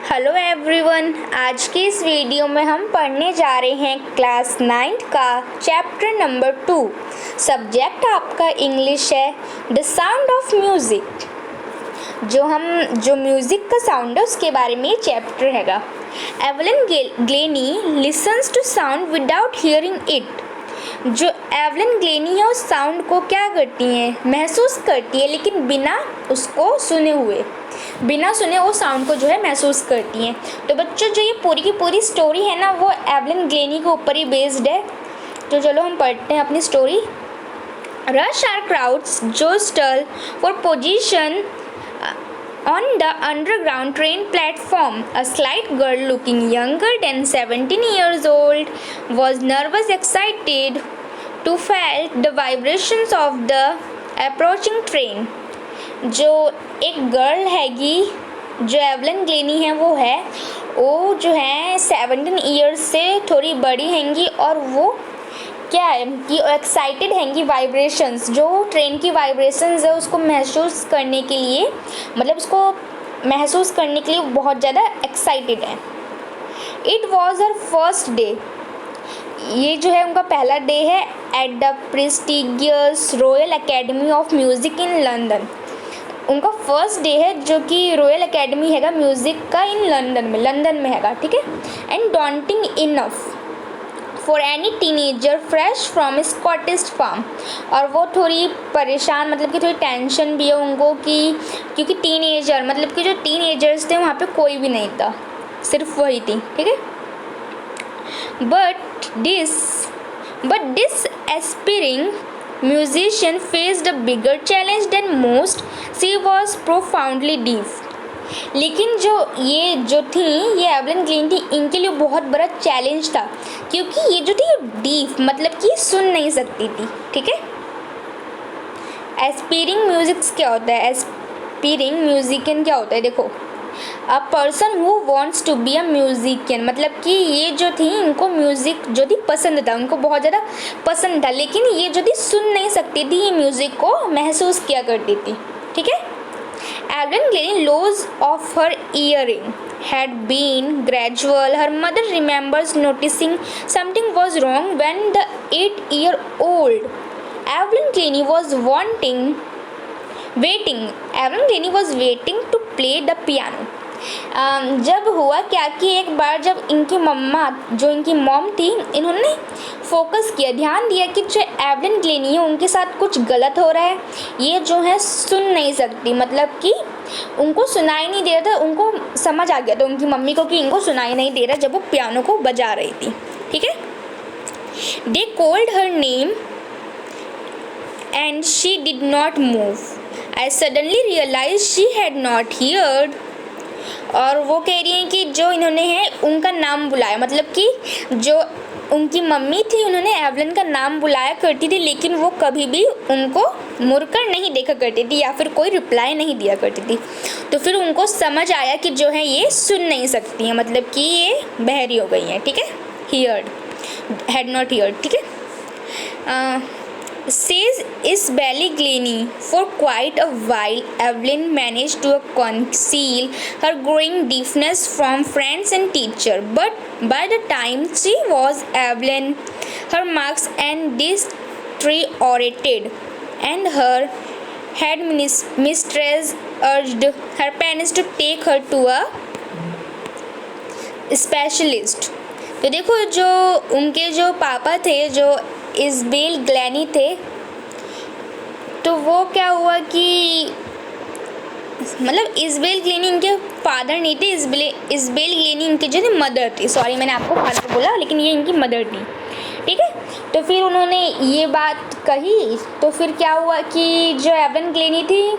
Hello everyone, आज की इस वीडियो में हम पढ़ने जा रहे हैं क्लास 9 का चैप्टर नंबर 2। सब्जेक्ट आपका इंग्लिश है द साउंड ऑफ म्यूज़िक। जो म्यूज़िक का साउंड है उसके बारे में ये चैप्टर हैगा। Evelyn Glennie listens to sound without hearing it. जो एवलिन ग्लेनी है उस साउंड को क्या करती हैं, महसूस करती है, लेकिन बिना उसको सुने वो साउंड को जो है महसूस करती हैं। तो बच्चों, जो ये पूरी की पूरी स्टोरी है ना, वो एवलिन ग्लेनी के ऊपर ही बेस्ड है। तो चलो हम पढ़ते हैं अपनी स्टोरी। रश आर क्राउड्स जो stall for position on the underground train platform. A slight girl looking younger than 17 years old was nervous, excited to felt the vibrations of the approaching train. जो एक girl हैगी, जो Evelyn Glennie है, वो जो है 17 years से थोड़ी बड़ी हैंगी और वो क्या है कि एक्साइटेड हैंगी वाइब्रेशंस, जो ट्रेन की वाइब्रेशंस है उसको महसूस करने के लिए, बहुत ज़्यादा एक्साइटेड है। It was her first day. ये जो है उनका पहला डे है at the prestigious royal academy of music in London. उनका फर्स्ट डे है जो कि रॉयल एकेडमी हैगा म्यूज़िक का इन लंदन में हैगा, ठीक है। And daunting enough for any teenager fresh from Scottish farm. और वो थोड़ी परेशान, मतलब कि थोड़ी टेंशन भी है उनको क्योंकि टीनेजर, मतलब कि जो टीनेजर्स थे वहाँ पे कोई भी नहीं था, सिर्फ वही थी, ठीक है। But this aspiring musician faced a bigger challenge than most. She was profoundly deaf. लेकिन जो थी ये एवलिन ग्लेनी थी, इनके लिए बहुत बड़ा चैलेंज था, क्योंकि ये जो थी डीफ, मतलब कि सुन नहीं सकती थी, ठीक है। एस्पिरिंग म्यूजिक क्या होता है? एस्पिरिंग म्यूजिशियन क्या होता है? देखो, a person who wants to be a musician, मतलब कि ये जो थी इनको म्यूज़िक जो थी पसंद था, उनको बहुत ज़्यादा पसंद था, लेकिन ये जो थी सुन नहीं सकती थी, ये म्यूज़िक को महसूस किया करती थी, ठीक है। Evelyn Glennie's loss of her hearing had been gradual. Her mother remembers noticing something was wrong when the 8-year-old Evelyn Glennie was waiting to play the piano. जब हुआ क्या कि एक बार जब इनकी मॉम थी, इन्होंने फोकस किया, ध्यान दिया कि जो एवलिन ग्लेनी है उनके साथ कुछ गलत हो रहा है। ये जो है सुन नहीं सकती, मतलब कि उनको सुनाई नहीं दे रहा था। उनको समझ आ गया था उनकी मम्मी को कि इनको सुनाई नहीं दे रहा जब वो पियानो को बजा रही थी, ठीक है। They called her name and she did not move. I suddenly realise she had not heard. और वो कह रही हैं कि जो इन्होंने है उनका नाम बुलाया, मतलब कि जो उनकी मम्मी थी उन्होंने एवलिन का नाम बुलाया करती थी, लेकिन वो कभी भी उनको मुड़कर नहीं देखा करती थी या फिर कोई रिप्लाई नहीं दिया करती थी। तो फिर उनको समझ आया कि जो है ये सुन नहीं सकती हैं, मतलब कि ये बहरी हो गई हैं, ठीक है। हैड नॉट हियर्ड, ठीक है। Says Isabelle Glennie, for quite a while Evelyn managed to conceal her growing deafness from friends and teachers, but by the time she was Evelyn, her marks and deteriorated, and her headmistress urged her parents to take her to a specialist. तो देखो, जो उनके जो पापा थे, जो Isabel Glenny थे, तो वो क्या हुआ कि मतलब इज़ाबेल ग्लेनी इनके फादर नहीं थे, इज़ाबेल ग्लेनी इनकी जो थी मदर थी। सॉरी, मैंने आपको फादर बोला, लेकिन ये इनकी मदर थी, ठीक है। तो फिर उन्होंने ये बात कही, तो फिर क्या हुआ कि जो एवलिन ग्लेनी थी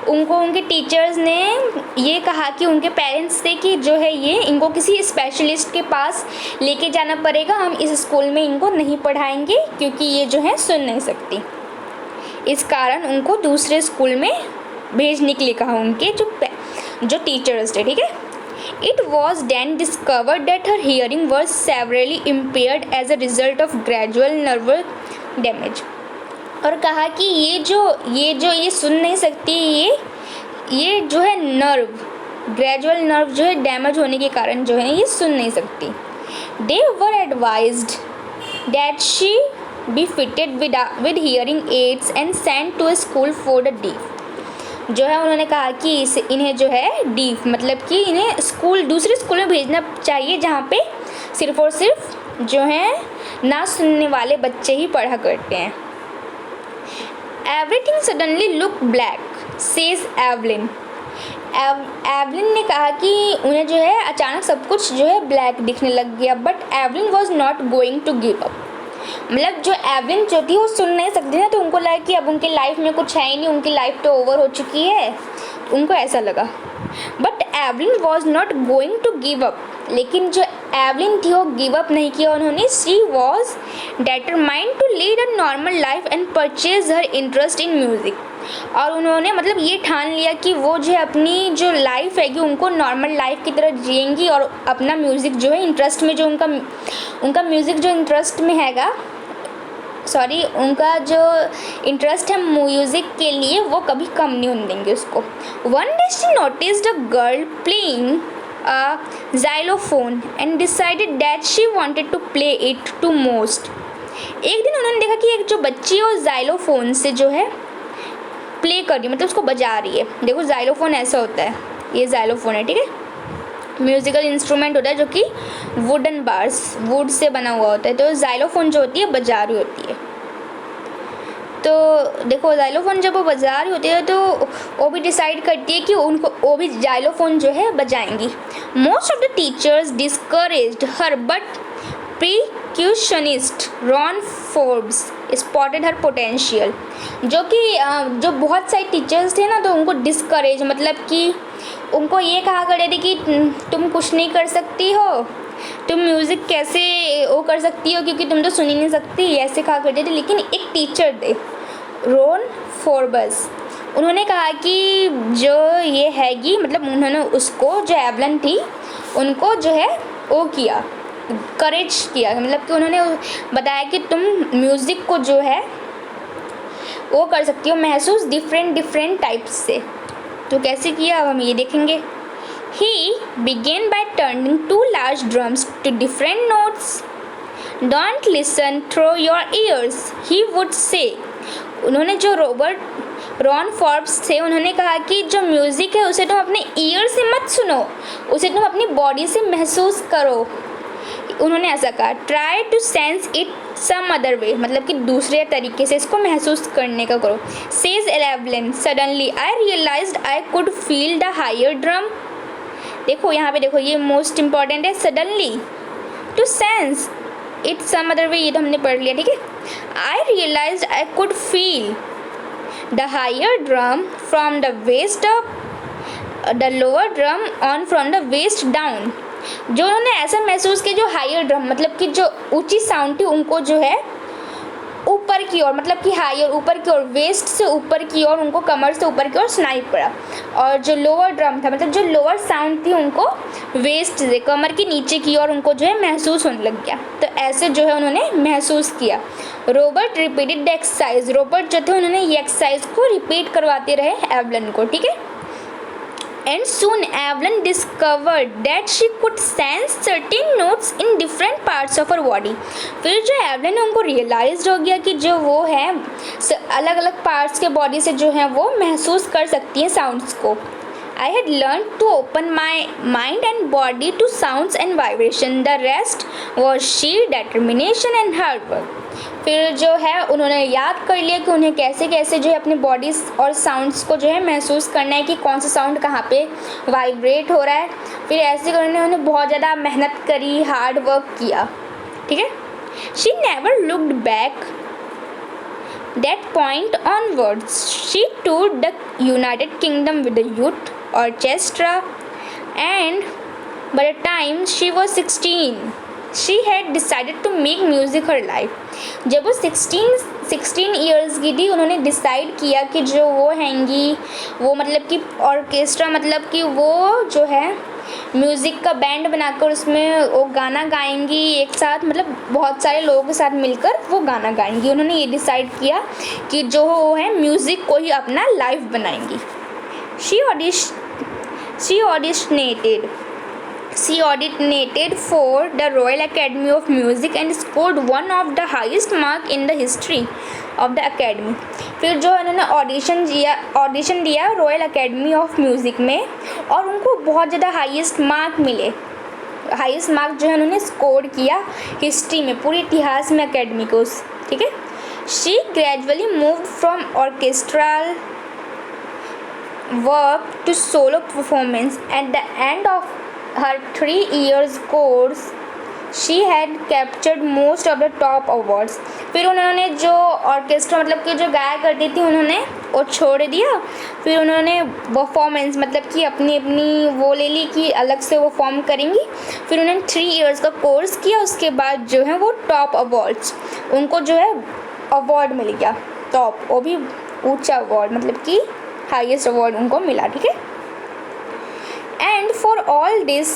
उनको उनके टीचर्स ने ये कहा कि उनके पेरेंट्स से कि जो है ये इनको किसी स्पेशलिस्ट के पास लेके जाना पड़ेगा, हम इस स्कूल में इनको नहीं पढ़ाएंगे क्योंकि ये जो है सुन नहीं सकती। इस कारण उनको दूसरे स्कूल में भेजने के लिए कहा उनके जो टीचर्स थे, ठीक है। It was then discovered that her hearing was severely impaired as a result of gradual nerve damage. और कहा कि ये सुन नहीं सकती, ये जो है नर्व, ग्रेजुअल नर्व जो है डैमेज होने के कारण जो है ये सुन नहीं सकती। They were advised that she be fitted with hearing aids and sent to a school for the deaf. जो है उन्होंने कहा कि इन्हें जो है डीफ मतलब कि इन्हें दूसरे स्कूल में भेजना चाहिए जहाँ पे सिर्फ और सिर्फ जो है ना सुनने वाले बच्चे ही पढ़ा करते हैं। Everything suddenly look black says Evelyn. Evelyn ने कहा कि उन्हें जो है अचानक सब कुछ जो है ब्लैक दिखने लग गया। But Evelyn was not going to give up. मतलब जो एवलिन जो थी वो सुन नहीं सकती ना, तो उनको लगा कि अब उनकी लाइफ में कुछ है ही नहीं, उनकी लाइफ तो ओवर हो चुकी है, उनको ऐसा लगा। But Evelyn was not going to give up. लेकिन जो एवलिन थी वो गिव अप नहीं किया उन्होंने। She was determined to lead a normal life and purchase her interest in music. और उन्होंने मतलब ये ठान लिया कि वो जो है अपनी जो लाइफ हैगी उनको नॉर्मल लाइफ की तरह जिएंगी और अपना म्यूज़िक जो है इंटरेस्ट में जो उनका म्यूज़िक जो इंटरेस्ट में हैगा उनका जो इंटरेस्ट है म्यूज़िक के लिए वो कभी कम नहीं होने देंगे उसको। One day she noticed a girl playing a xylophone and decided that she wanted to play it to most। एक दिन उन्होंने देखा कि एक जो बच्ची है वो xylophone से जो है प्ले कर रही है, मतलब उसको बजा रही है। देखो xylophone ऐसा होता है, ये xylophone है, ठीक है, म्यूज़िकल इंस्ट्रूमेंट होता है जो कि वुडन बार्स वुड से बना हुआ होता है। तो xylophone जो होती है बजा रही होती है। तो देखो xylophone जब वो बजा रही होती है तो वो भी डिसाइड करती है कि उनको वो भी xylophone जो है बजाएंगी। Most of the teachers discouraged her but percussionist Ron Forbes spotted her potential. जो बहुत सारे टीचर्स थे ना तो उनको डिस्करेज मतलब कि उनको ये कहा करते थे कि तुम कुछ नहीं कर सकती हो, तुम म्यूज़िक कैसे वो कर सकती हो क्योंकि तुम तो सुन ही नहीं सकती, ऐसे कहा करते थे। लेकिन एक टीचर थे रॉन फोर्ब्स, उन्होंने कहा कि जो ये हैगी मतलब उन्होंने उसको जो एवलिन थी उनको जो है वो किया करेज किया, मतलब कि उन्होंने बताया कि तुम म्यूज़िक को जो है वो कर सकती हो महसूस डिफरेंट टाइप्स से। तो कैसे किया अब हम ये देखेंगे। He began by turning two large drums to different notes. Don't listen through your ears, he would say। उन्होंने जो रॉन फोर्ब्स थे उन्होंने कहा कि जो म्यूज़िक है उसे तुम अपने ईयर से मत सुनो, उसे तुम अपनी बॉडी से महसूस करो। उन्होंने ऐसा कहा try to sense it some other way, मतलब कि दूसरे तरीके से इसको महसूस करने का करो। Says Evelyn suddenly I realised I could feel the higher drum. देखो यहाँ पे देखो ये मोस्ट इम्पॉर्टेंट है, suddenly to sense it some other way, ये तो हमने पढ़ लिया, ठीक है। I realised I could feel the higher drum from the waist up, the lower drum on from the waist down. जो उन्होंने ऐसा महसूस किया जो हायर ड्रम मतलब कि जो ऊंची साउंड थी उनको जो है ऊपर की ओर मतलब कि हायर ऊपर की ओर वेस्ट से ऊपर की ओर उनको कमर से ऊपर की ओर सुनाई पड़ा। और जो लोअर ड्रम था मतलब जो लोअर साउंड थी उनको वेस्ट से कमर के नीचे की ओर उनको जो है महसूस होने लग गया। तो ऐसे जो है उन्होंने महसूस किया। Robert repeated the exercise, Robert जो थे उन्होंने ये एक्सरसाइज को रिपीट करवाते रहे एवलिन को, ठीक है। And soon Evelyn discovered that she could sense certain notes in different parts of her body। फिर जो एवलिन उनको रियलाइज हो गया कि जो वो है अलग अलग पार्ट्स के बॉडी से जो है वो महसूस कर सकती हैं साउंड्स को। I had learned to open my mind and body to sounds and vibration. The rest was sheer determination and hard work। फिर जो है उन्होंने याद कर लिया कि उन्हें कैसे कैसे जो है अपनी बॉडीज और साउंड्स को जो है महसूस करना है कि कौन सा साउंड कहाँ पे वाइब्रेट हो रहा है। फिर ऐसे करने उन्हें बहुत ज़्यादा मेहनत करी, हार्ड वर्क किया, ठीक है। She never looked back that point onwards she toured the United Kingdom with the youth orchestra and by the time she was 16 she had decided to make music her life। जब वो 16 years की थी उन्होंने decide किया कि जो वो हैंगी वो मतलब कि ऑर्केस्ट्रा मतलब कि वो जो है म्यूज़िक का बैंड बनाकर उसमें वो गाना गाएंगी एक साथ, मतलब बहुत सारे लोगों के साथ मिलकर वो गाना गाएंगी। उन्होंने ये डिसाइड किया कि जो वो है म्यूज़िक को ही अपना लाइफ बनाएंगी। She auditioned for the Royal Academy of Music and scored one of the highest mark in the history of the Academy. फिर जो इन्होंने ऑडिशन दिया रॉयल अकेडमी ऑफ म्यूज़िक में और उनको बहुत ज़्यादा हाईएस्ट मार्क मिले. हाईएस्ट मार्क जो है उन्होंने स्कोर किया हिस्ट्री में, पूरे इतिहास में अकेडमी को. ठीक है. She gradually moved from orchestral work to solo performance. At the end of her 3 years course she had captured most of the top awards. फिर उन्होंने जो ऑर्केस्ट्रा मतलब कि जो गाया करती थी उन्होंने वो छोड़ दिया. फिर उन्होंने परफॉर्मेंस मतलब कि अपनी वो ले ली कि अलग से वो फॉर्म करेंगी. फिर उन्होंने 3 years का कोर्स किया. उसके बाद जो है वो टॉप अवार्ड्स उनको जो है अवार्ड मिल गया टॉप, वो भी ऊंचा अवार्ड मतलब कि हाईएस्ट अवार्ड उनको मिला. ठीक है. And for all this,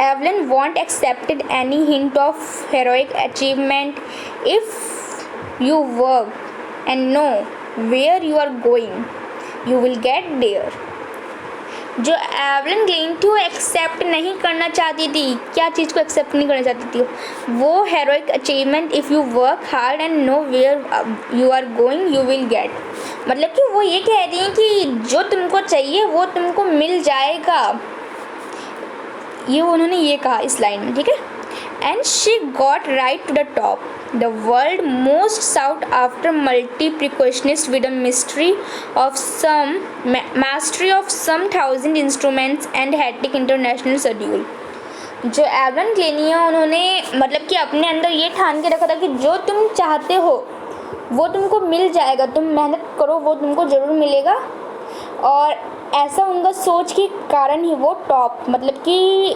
Evelyn won't accepted any hint of heroic achievement. If you work and know where you are going, you will get there. जो एवलिन ग्लेन थी वो एक्सेप्ट नहीं करना चाहती थी. क्या चीज़ को एक्सेप्ट नहीं करना चाहती थी? वो heroic achievement. If you work hard and know where you are going you will get. मतलब कि वो ये कह रही हैं कि जो तुमको चाहिए वो तुमको मिल जाएगा. ये उन्होंने ये कहा इस लाइन में. ठीक है. And she got right to the top. The world most sought after multi-percussionist with a mastery of some 1,000 instruments and hectic international schedule. जो एवलन ग्लेनी है उन्होंने मतलब कि अपने अंदर ये ठान के रखा था कि जो तुम चाहते हो वो तुमको मिल जाएगा. तुम मेहनत करो वो तुमको ज़रूर मिलेगा. और ऐसा उनका सोच के कारण ही वो टॉप मतलब कि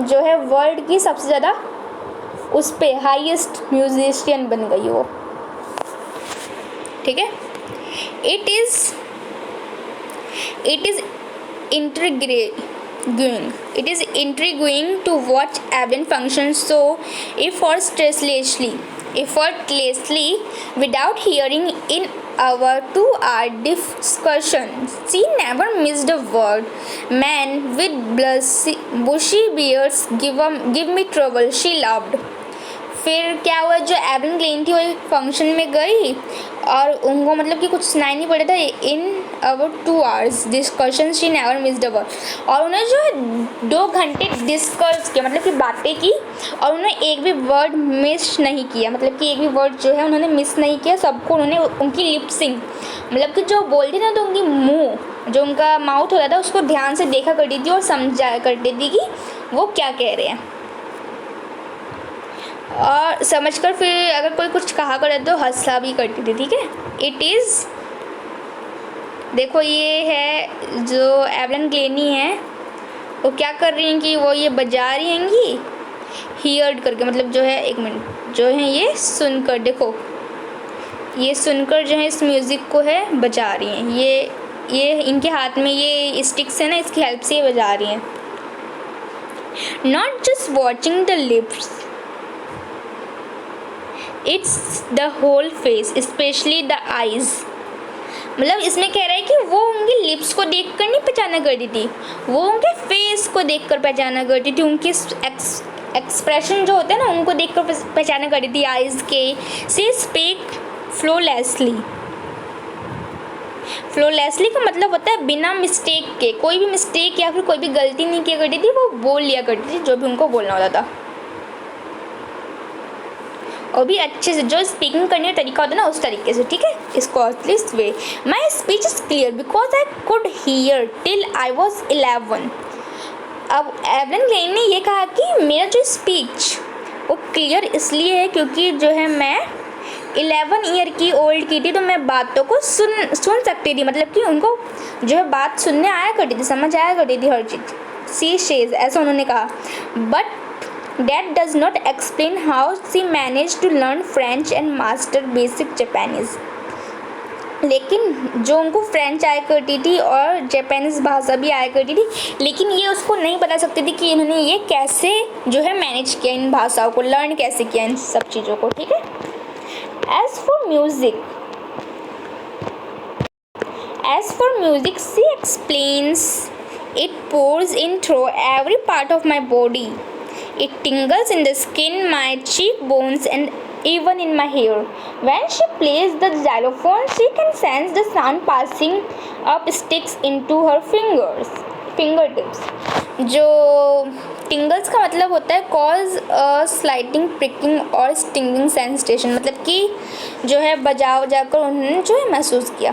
जो है वर्ल्ड की सबसे ज़्यादा उस पे हाईएस्ट म्यूजिशियन बन गई वो. ठीक है. It is intriguing to watch Evelyn function so effortlessly without hearing in our 2-hour discussion. She never missed a word. Men with bushy beards give me trouble. She laughed. फिर क्या हुआ, जो Evelyn Glenn थी वो एक function में गई और उनको मतलब कि कुछ सुनाई नहीं पड़ा था. इन अवर 2 hours discussion she never missed a word. और उन्होंने जो 2 घंटे डिस्कस किया मतलब कि बातें की और उन्होंने एक भी वर्ड मिस नहीं किया. मतलब कि एक भी वर्ड जो है उन्होंने मिस नहीं किया. सबको उन्होंने उनकी लिपसिंग मतलब कि जो बोलती ना तो उनकी मुँह जो उनका माउथ होता था उसको ध्यान से देखा करती थी और समझा करती थी कि वो क्या कह रहे हैं. और समझकर फिर अगर कोई कुछ कहा करे तो हंसा भी करती थी. ठीक है. इट इज़ देखो ये है जो एवलिन ग्लेनी है वो क्या कर रही हैं कि वो ये बजा रही हैंगी हियर्ड करके मतलब जो है एक मिनट जो है ये सुनकर. देखो ये सुनकर जो है इस म्यूज़िक को है बजा रही हैं. ये इनके हाथ में ये स्टिक्स है ना इसकी हेल्प से ये बजा रही हैं. Not just watching the lips it's the whole face specially the eyes. मतलब इसमें कह रहा है कि वो उनके लिप्स को देखकर नहीं पहचाना करती थी, वो उनके फेस को देखकर पहचाना करती थी. उनके एक्सप्रेशन जो होते हैं ना उनको देखकर पहचाना करती थी आइज़ के. सी स्पीक फ्लोलेसली का मतलब होता है बिना मिस्टेक के. कोई भी मिस्टेक या फिर कोई भी गलती नहीं किया करती थी, वो बोल लिया करती थी जो भी उनको बोलना होता था. और भी अच्छे से जो स्पीकिंग करने का तरीका होता है ना उस तरीके से. ठीक है. इसको this way my speech is clear because I could hear till I was 11. अब एवलिन ग्लेन ने ये कहा कि मेरा जो स्पीच वो क्लियर इसलिए है क्योंकि जो है मैं 11 ईयर की ओल्ड की थी तो मैं बातों को सुन सकती थी. मतलब कि उनको जो है बात सुनने आया करती थी, समझ आया करती थी हर चीज़. सी शेज ऐसा उन्होंने कहा. But that does not explain how she managed to learn French and master basic Japanese. लेकिन जो उनको फ्रेंच आया करती थी और जापानीज़ भाषा भी आया करती थी, लेकिन ये उसको नहीं बता सकती थी कि इन्होंने ये कैसे जो है मैनेज किया, इन भाषाओं को लर्न कैसे किया, इन सब चीज़ों को. ठीक है. As for music As for music, she explains, it pours in through every part of my body. It tingles in the skin, my cheekbones, and even in my hair. When she plays the xylophone, she can sense the sound passing up sticks into her fingertips. जो टिंगल्स का मतलब होता है cause sliding pricking और stinging sensation, मतलब कि जो है बजा कर उन्होंने जो है महसूस किया।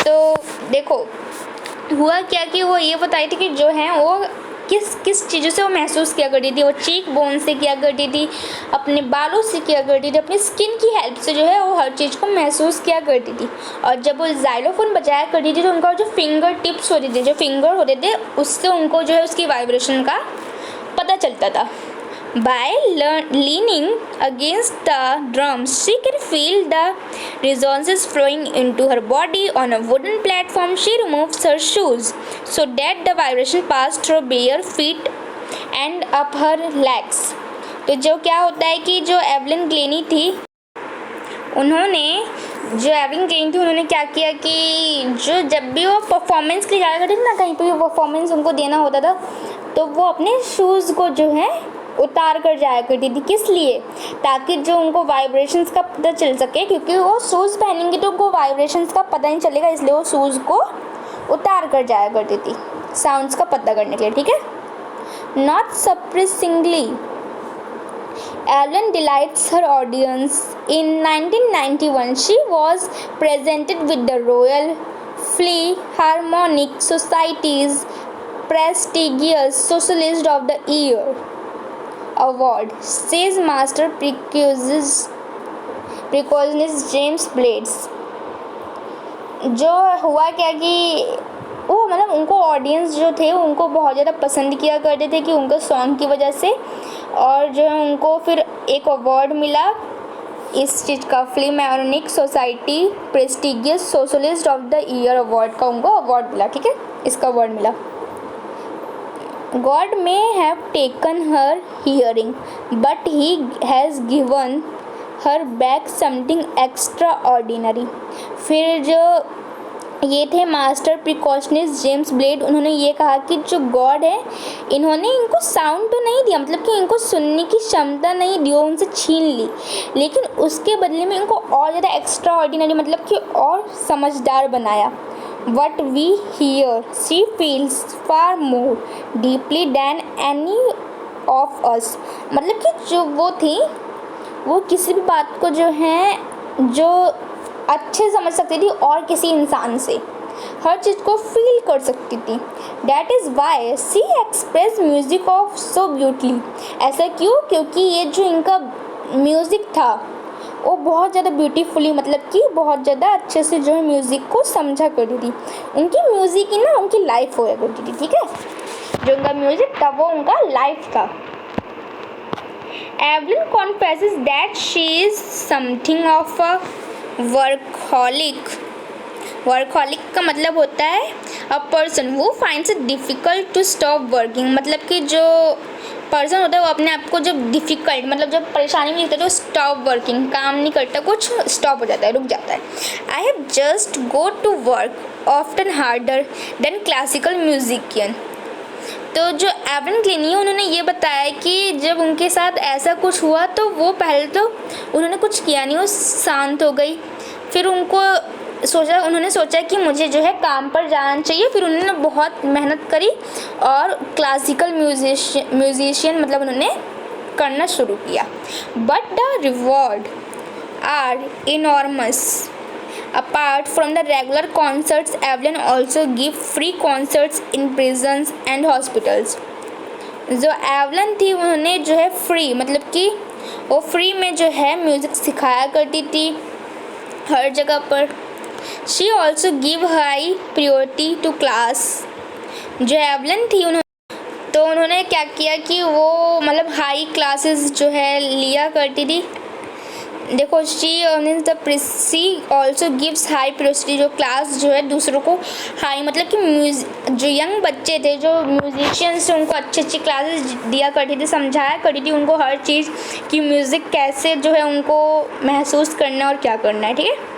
तो देखो हुआ क्या कि वो ये बताई थी कि जो है वो किस किस चीज़ों से वो महसूस किया करती थी। वो चीक बोन से किया करती थी, अपने बालों से किया करती थी, अपनी स्किन की हेल्प से जो है वो हर चीज़ को महसूस किया करती थी। और जब वो जाइलोफोन बजाया करती थी तो उनका जो फिंगर टिप्स होते थे, जो फिंगर होते थे, उससे उनको जो है उसकी वाइब्रेशन का पता चलता था। By leaning against the drums, she can feel the resonances flowing into her body. On a wooden platform, she removes her shoes so that the vibration pass through bare feet and up her legs. तो जो क्या होता है कि जो Evelyn Glenny थी, उन्होंने क्या किया कि जो जब भी वो परफॉर्मेंस के लिए जाया करती थी ना, कहीं पे भी परफॉर्मेंस उनको देना होता था, तो वो अपने शूज़ को जो है उतार कर जाया करती थी। किस लिए? ताकि जो उनको वाइब्रेशंस का पता चल सके, क्योंकि वो शूज़ पहनेंगे तो उनको वाइब्रेशंस का पता नहीं चलेगा, इसलिए वो शूज़ को उतार कर जाया करती थी साउंड्स का पता करने के लिए। ठीक है। Not surprisingly, Evelyn delights her audience. In 1991, she was presented with the Royal Philharmonic Society's prestigious Socialist of the Year award, says master percussionist James Blades. जो हुआ क्या कि वो मतलब उनको ऑडियंस जो थे उनको बहुत ज़्यादा पसंद किया करते थे कि उनके सॉन्ग की वजह से, और जो है उनको फिर एक अवार्ड मिला इस चीज़ का, Philharmonic Society prestigious socialist of the year award का उनको अवार्ड मिला। ठीक है, इसका अवार्ड मिला। God may have taken her hearing, but he has given her back something extraordinary. फिर जो ये थे मास्टर प्रिकॉशनिस्ट जेम्स ब्लेड, उन्होंने ये कहा कि जो गॉड है, इन्होंने इनको साउंड तो नहीं दिया, मतलब कि इनको सुनने की क्षमता नहीं दी, उनसे छीन ली, लेकिन उसके बदले में इनको और ज़्यादा एक्स्ट्रा ऑर्डिनरी, मतलब कि और समझदार बनाया। What we hear, she feels far more deeply than any of us. मतलब कि जो वो थी वो किसी भी बात को जो है जो अच्छे समझ सकती थी और किसी इंसान से हर चीज़ को फील कर सकती थी। That is why she expressed music of so beautifully. ऐसा क्यों? क्योंकि ये जो इनका म्यूज़िक था वो बहुत ज़्यादा ब्यूटीफुली, मतलब कि बहुत ज़्यादा अच्छे से जो है म्यूज़िक को समझा करती थी। उनकी म्यूज़िक ही ना उनकी लाइफ होया करती थी। ठीक है, जो उनका म्यूज़िक था वो उनका लाइफ था। Evelyn confesses that she is something of a workaholic. Workaholic का मतलब होता है a person who finds it difficult to stop working, मतलब कि जो पर्सन होता है वो अपने आप को जब डिफ़िकल्ट, मतलब जब परेशानी में लिखता है तो स्टॉप वर्किंग, काम नहीं करता, कुछ स्टॉप हो जाता है, रुक जाता है। I have just go to work often harder than classical musician. तो जो एवलिन ग्लेनी उन्होंने ये बताया कि जब उनके साथ ऐसा कुछ हुआ तो वो पहले तो उन्होंने कुछ किया नहीं, वो शांत हो गई। फिर उन्होंने सोचा कि मुझे जो है काम पर जाना चाहिए। फिर उन्होंने बहुत मेहनत करी और क्लासिकल म्यूजिशियन मतलब उन्होंने करना शुरू किया। But the reward are enormous. Apart from the regular concerts, Evelyn also give free concerts in prisons and hospitals. जो एवलिन थी उन्होंने जो है फ्री, मतलब कि वो फ्री में जो है म्यूज़िक सिखाया करती थी हर जगह पर। She also give high priority to class. जो एवलिन थी उन्होंने क्या किया कि वो मतलब हाई क्लासेस जो है लिया करती थी। देखो she also gives high priority, जो क्लास जो है दूसरों को हाई, मतलब कि जो यंग बच्चे थे जो म्यूजिशियंस थे उनको अच्छी अच्छी क्लासेस दिया करती थी, समझाया करती थी उनको हर चीज़ कि म्यूज़िक कैसे जो है उनको महसूस करना है और क्या करना है। ठीक है।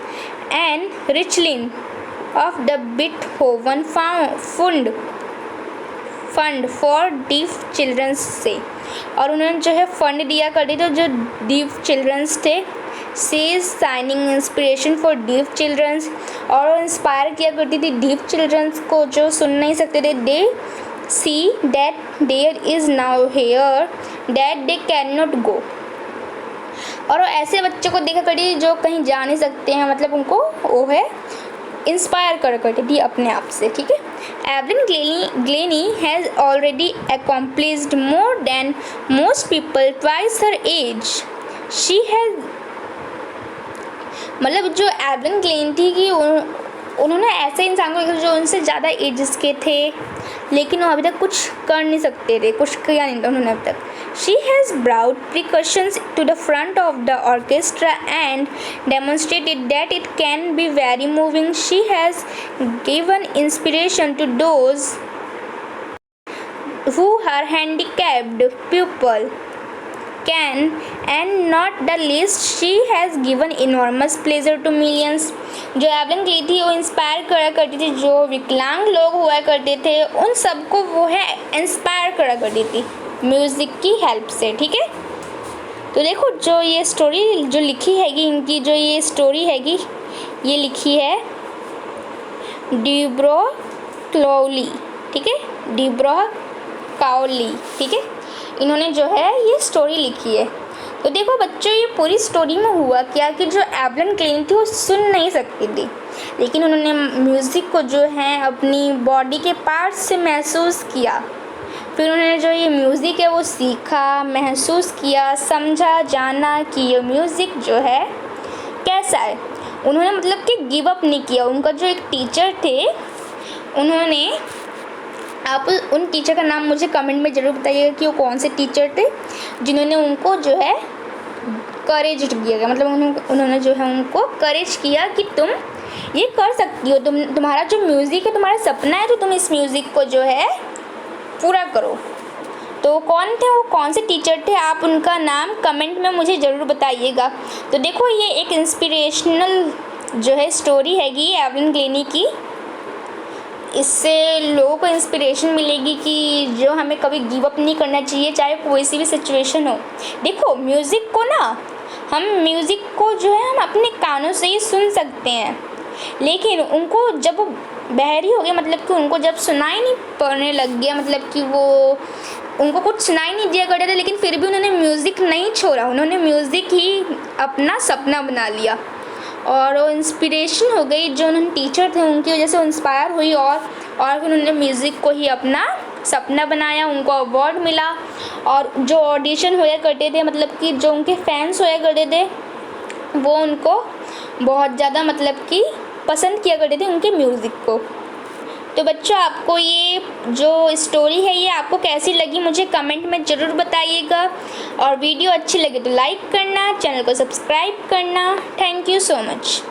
एंड रिचलिन of the Beethoven fund for deaf childrens से, और उन्होंने जो है फंड दिया करते थे जो डीफ चिल्ड्रंस थे। She is shining inspiration for deaf childrens, और इंस्पायर किया करती थी डीफ चिल्ड्रंस को जो सुन नहीं सकते थे। They see that there is nowhere that they can not go, और ऐसे बच्चों को देखा करती थी जो कहीं जा नहीं सकते हैं, मतलब उनको वो है इंस्पायर कर करती थी अपने आप से। ठीक है, Evelyn Glennie has already accomplished more than most people twice her age. She has, मतलब जो एवलिन ग्लेनी थी कि उन्होंने ऐसे इंसान को देखा जो उनसे ज़्यादा एजेस के थे, लेकिन वो अभी तक कुछ कर नहीं सकते थे, कुछ किया नहीं था उन्होंने अब तक। She has brought percussion to the front of the orchestra and demonstrated that it can be very moving. She has given inspiration to those who are handicapped people can, and not the least she has given enormous pleasure to millions. जो Evelyn Glenny थी वो inspire करा करती थी, जो विकलांग लोग हुआ करते थे उन सबको वो है इंस्पायर करा करती थी म्यूज़िक की हेल्प से। ठीक है, तो देखो जो ये स्टोरी जो लिखी हैगी, इनकी जो ये स्टोरी हैगी ये लिखी है डिब्रो क्लाउली। ठीक है, डिब्रो काउली। ठीक है, इन्होंने जो है ये स्टोरी लिखी है। तो देखो बच्चों ये पूरी स्टोरी में हुआ क्या कि जो एवलिन ग्लेनी थी वो सुन नहीं सकती थी, लेकिन उन्होंने म्यूज़िक को जो है अपनी बॉडी के पार्ट से महसूस किया। फिर उन्होंने जो ये म्यूज़िक है वो सीखा, महसूस किया, समझा, जाना कि ये म्यूज़िक जो है कैसा है। उन्होंने मतलब कि गिव अप नहीं किया। उनका जो एक टीचर थे, उन्होंने, आप उन टीचर का नाम मुझे कमेंट में ज़रूर बताइएगा कि वो कौन से टीचर थे जिन्होंने उनको जो है करेज दिया, मतलब उन्होंने जो है उनको करेज किया कि तुम ये कर सकती हो, तुम्हारा जो म्यूज़िक है, तुम्हारा सपना है, तो तुम इस म्यूज़िक को जो है पूरा करो। तो कौन थे वो, कौन से टीचर थे, आप उनका नाम कमेंट में मुझे ज़रूर बताइएगा। तो देखो ये एक इंस्पिरेशनल जो है स्टोरी हैगी एवलिन ग्लेनी की। इससे लोगों को इंस्पिरेशन मिलेगी कि जो हमें कभी गिव अप नहीं करना चाहिए, चाहे कोई सी भी सिचुएशन हो। देखो म्यूज़िक को ना, हम म्यूज़िक को जो है हम अपने कानों से ही सुन सकते हैं, लेकिन उनको जब वो बहरी हो गए, मतलब कि उनको जब सुनाई नहीं पड़ने लग गया, मतलब कि वो उनको कुछ सुनाई नहीं दिया करते थे, लेकिन फिर भी उन्होंने म्यूज़िक नहीं छोड़ा, उन्होंने म्यूज़िक ही अपना सपना बना लिया। और वो इंस्पिरेशन हो गई, जो उन्होंने टीचर थे उनकी वजह से इंस्पायर हुई, और फिर उन्होंने म्यूज़िक को ही अपना सपना बनाया, उनको अवार्ड मिला। और जो ऑडिशन होया करते थे, मतलब कि जो उनके फैंस होया करते थे, वो उनको बहुत ज़्यादा मतलब कि पसंद किया करते थे उनके म्यूज़िक को। तो बच्चों आपको ये जो स्टोरी है ये आपको कैसी लगी मुझे कमेंट में ज़रूर बताइएगा, और वीडियो अच्छी लगे तो लाइक करना, चैनल को सब्सक्राइब करना। Thank you so much.